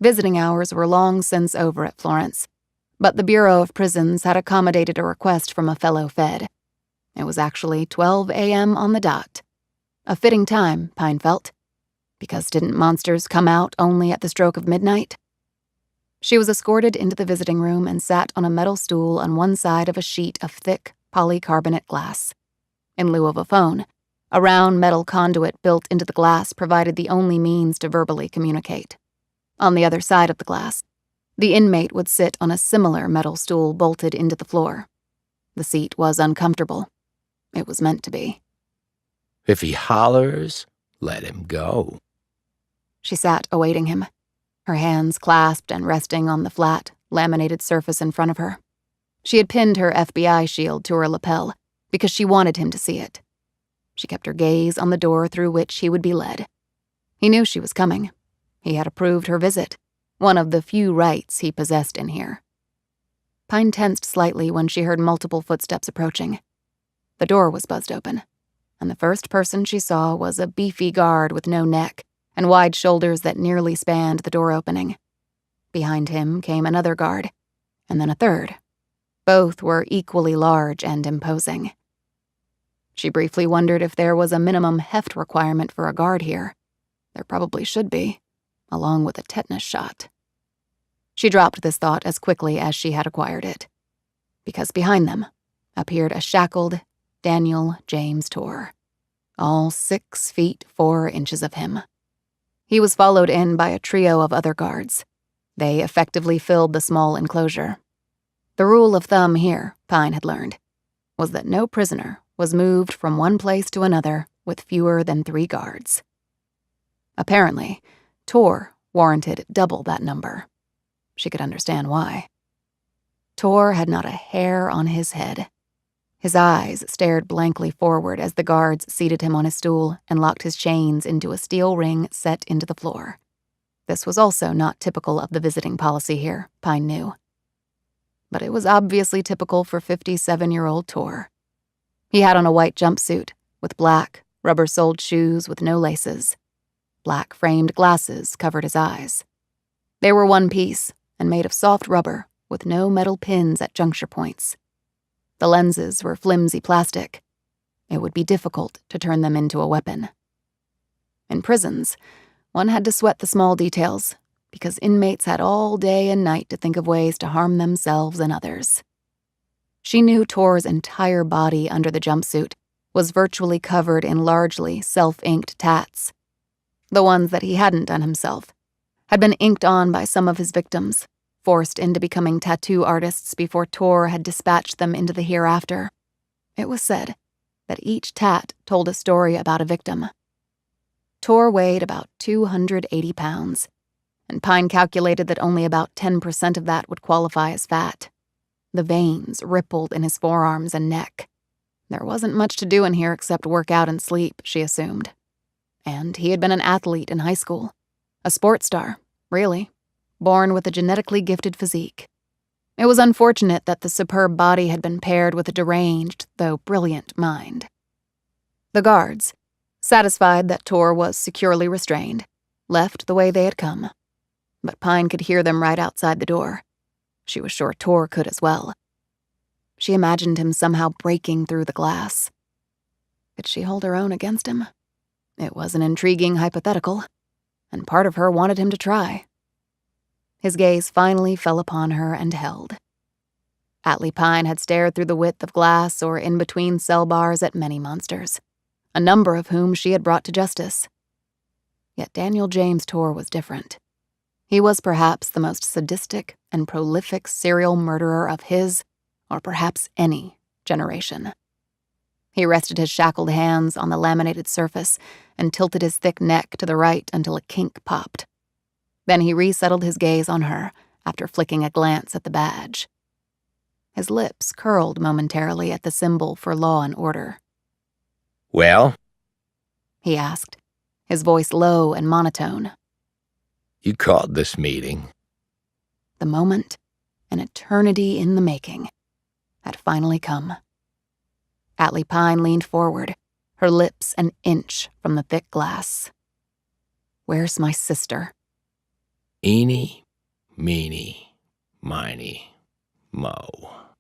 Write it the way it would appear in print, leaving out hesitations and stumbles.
Visiting hours were long since over at Florence, but the Bureau of Prisons had accommodated a request from a fellow Fed. It was actually 12 a.m. on the dot. A fitting time, Pine felt, because didn't monsters come out only at the stroke of midnight? She was escorted into the visiting room and sat on a metal stool on one side of a sheet of thick polycarbonate glass. In lieu of a phone, a round metal conduit built into the glass provided the only means to verbally communicate. On the other side of the glass, the inmate would sit on a similar metal stool bolted into the floor. The seat was uncomfortable. It was meant to be. If he hollers, let him go. She sat awaiting him, her hands clasped and resting on the flat, laminated surface in front of her. She had pinned her FBI shield to her lapel because she wanted him to see it. She kept her gaze on the door through which he would be led. He knew she was coming. He had approved her visit, one of the few rights he possessed in here. Pine tensed slightly when she heard multiple footsteps approaching. The door was buzzed open, and the first person she saw was a beefy guard with no neck and wide shoulders that nearly spanned the door opening. Behind him came another guard, and then a third. Both were equally large and imposing. She briefly wondered if there was a minimum heft requirement for a guard here. There probably should be, along with a tetanus shot. She dropped this thought as quickly as she had acquired it, because behind them appeared a shackled Daniel James Torr, all 6 feet 4 inches of him. He was followed in by a trio of other guards. They effectively filled the small enclosure. The rule of thumb here, Pine had learned, was that no prisoner was moved from one place to another with fewer than 3 guards. Apparently, Torr warranted double that number. She could understand why. Torr had not a hair on his head. His eyes stared blankly forward as the guards seated him on his stool and locked his chains into a steel ring set into the floor. This was also not typical of the visiting policy here, Pine knew. But it was obviously typical for 57-year-old Torr. He had on a white jumpsuit with black, rubber-soled shoes with no laces. Black framed glasses covered his eyes. They were one piece and made of soft rubber with no metal pins at juncture points. The lenses were flimsy plastic. It would be difficult to turn them into a weapon. In prisons, one had to sweat the small details because inmates had all day and night to think of ways to harm themselves and others. She knew Torr's entire body under the jumpsuit was virtually covered in largely self-inked tats. The ones that he hadn't done himself had been inked on by some of his victims, forced into becoming tattoo artists before Torr had dispatched them into the hereafter. It was said that each tat told a story about a victim. Torr weighed about 280 pounds, and Pine calculated that only about 10% of that would qualify as fat. The veins rippled in his forearms and neck. There wasn't much to do in here except work out and sleep, she assumed. And he had been an athlete in high school. A sports star, really. Born with a genetically gifted physique. It was unfortunate that the superb body had been paired with a deranged, though brilliant, mind. The guards, satisfied that Torr was securely restrained, left the way they had come. But Pine could hear them right outside the door. She was sure Torr could as well. She imagined him somehow breaking through the glass. Could she hold her own against him? It was an intriguing hypothetical, and part of her wanted him to try. His gaze finally fell upon her and held. Atlee Pine had stared through the width of glass or in between cell bars at many monsters, a number of whom she had brought to justice. Yet Daniel James Torr was different. He was perhaps the most sadistic and prolific serial murderer of his, or perhaps any, generation. He rested his shackled hands on the laminated surface and tilted his thick neck to the right until a kink popped. Then he resettled his gaze on her after flicking a glance at the badge. His lips curled momentarily at the symbol for law and order. Well? He asked, his voice low and monotone. You called this meeting. The moment, an eternity in the making, had finally come. Atlee Pine leaned forward, her lips an inch from the thick glass. "Where's my sister?" Eeny, meeny, miny, mo.